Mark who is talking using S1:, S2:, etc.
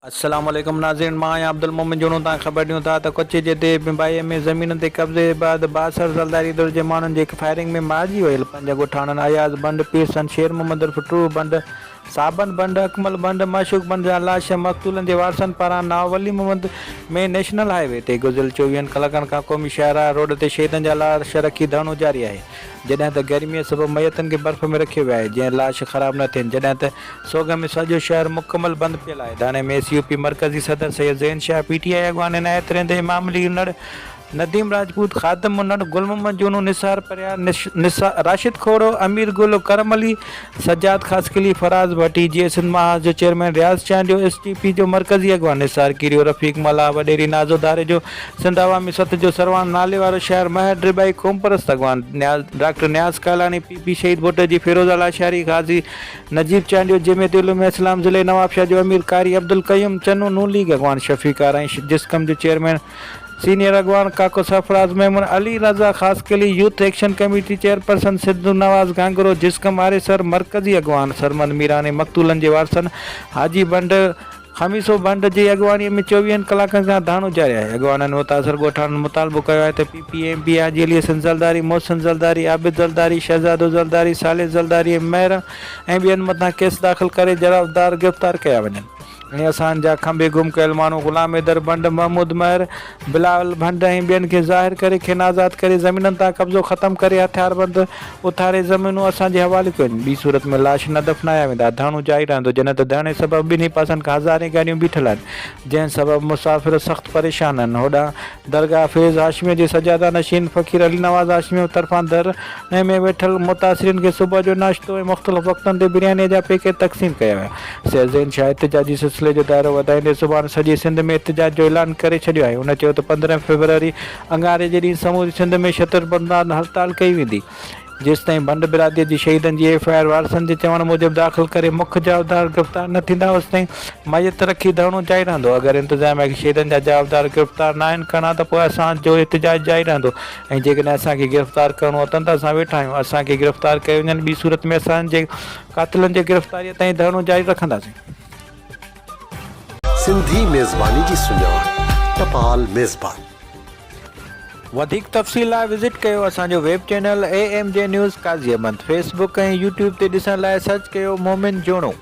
S1: अस्सलाम वालेकुम नाज़रीन, मां आहियां अब्दुल मोमिन जुणो तव्हां ख़बर ॾियूं था त कच्छ जे ते मुंबई में ज़मीन ते कब्ज़े बैदि बासर ज़रदारी दौर जे माण्हुनि जी फायरिंग में मारिजी वियल 5 ॻोठाणनि अयाज़ बंड, पीरसन, शेर मोहम्मद फटरू बंड, साबन बंड, अकमल बंड, माशूक बंड जा लाश मक़तूलनि जे वारसनि पारां नावली मोहम्मद में नेशनल हाईवे ते गुज़िरियल 24 कलाकनि खां क़ौमी शाहराह रोड ते शहीदनि जा लाश रखी धरणो जारी आहे। जॾहिं त गर्मीअ सबबि मैयतनि खे बर्फ़ में रखियो वियो आहे जीअं लाश ख़राब न थियनि। जॾहिं त सोग में सॼो शहर मुकमल बंदि पियल आहे। थाणे में SUP मरकज़ी सदर सैयद ज़ैन शाह, PTI अॻवान इनायत रहंदे मामली नड़ नदीम राजपूत, ख़ातिम नड़ गुल मोहम्मद जूनू, निसार परियार, राशिद खोड़ो, अमीर गुल, करम अली, सज्जाद खासकिली, फराज़ भट्टी, जीअं सिंध महाज जो चेयरमैन रियाज़ चांडियो, STP जो मरकज़ी अॻवान निसार किरियो, रफ़ीक मला, वॾेरी नाज़ो दारे जो सिंध अवामी सत जो सरवान नाले वारो शहर महर ड्रिबाई क़ौम परस्त अॻवान डॉक्टर न्याज़ कालानी, PP शहीद भुट जी फिरोज़ अला शारी, गाज़ी नजीब चांडियो, जमियत उलमा इस्लाम ज़िले नवाबशाह जो अमीर कारी अब्दुल कयूम चन्नू, नून लीग अॻवान शफ़ीक आराई, जिस्कम जो चेयरमैन सीनियर अॻवान काको Sarfaraz Memon, Ali Raza Khaskheli, youth action committee chairperson Sidhu Nawaz Gangro, जिस्कम आरेसर मरकज़ी अॻवान सरमंद मीरानी, मक़तूलनि जे वारसनि हाजी बंड ख़मीसो बंड जी अॻवानीअ में 24 कलाकनि खां धरणो जारी आहे। अॻवाननि मुतासिर ॻोठाणनि मुतालबो कयो आहे त PP MP हाजी अली हसन ज़रदारी, मोहसिन ज़रदारी, आबिद ज़रदारी, शहज़ादो ज़रदारी, सालिह ज़रदारी महर ऐं ॿियनि मथां केस दाख़िल करे जवाबदार गिरफ़्तार कया वञनि। ऐं असांजा खंबे गुम कयल माण्हू ग़ुलाम हैदर बंड, महमूद महर, बिलावल भंड ऐं ॿियनि खे ज़ाहिर करे खेनि आज़ादु करे ज़मीननि तां कब्ज़ो ख़तमु करे हथियारबंद उथारे ज़मीनूं असांजे हवाले कयूं। ॿी सूरत में लाश न दफ़नाया वेंदा। धरणो जारी रहंदो। जॾहिं त धरणे सबबि ॿिन्ही पासनि खां हज़ारे गाॾियूं बीठल आहिनि, जंहिं सबबि मुसाफ़िर सख़्तु परेशान आहिनि। होॾां दरगाह फैज़ हाशमीअ जे सजादा नशीन फ़क़ीर अली नवाज़ हाशमी तरफ़ां धरणे में वेठल मुतासिरीन खे सुबुह जो नाश्तो ऐं मुख़्तलिफ़ वक़्तनि ते बिरयानी जा पैकेट तक़सीम कया विया। सैयद ज़ैन शाह एहतिजाजी सिलसिले जो दायरो वधाईंदे सुभाणे सॼे सिंध में एहतिजाज जो ऐलान करे छॾियो आहे। हुन चयो त 15 फरवरी अंगारे जे ॾींहुं समूरी सिंध में शतरबंदान हड़ताल कई वेंदी, जेसिताईं बंड बिरादरीअ जी शहीदनि जी FIR वारसनि जे चवण मूजिबि दाख़िल करे मुख्य जवाबदार गिरफ़्तार न थींदा, होसिताईं मैयत रखी धरणो जारी रहंदो। अगरि इंतिज़ाम आहे कि शहीदनि जा जवाबदार गिरफ़्तार न आहिनि करणा त पोइ असांजो एहतिजाज जारी रहंदो ऐं जेकॾहिं असांखे गिरफ़्तार करिणो अथनि त असां वेठा आहियूं। असांखे गिरफ़्तार कयो वञनि, ॿी सूरत में असांजे क़ातिलनि जे गिरफ़्तारीअ ताईं धरणो जारी रखंदासीं।
S2: सिंधी मेज़बानी जी सुञाण टपाल मेज़बान।
S1: वधीक तफ़सील लाइ विज़िट कयो असांजो वेब चैनल AMJ न्यूज़ क़ाज़ियाबंद। Facebook ऐं YouTube ते ॾिसण लाइ सर्च कयो मोमिन जोणो।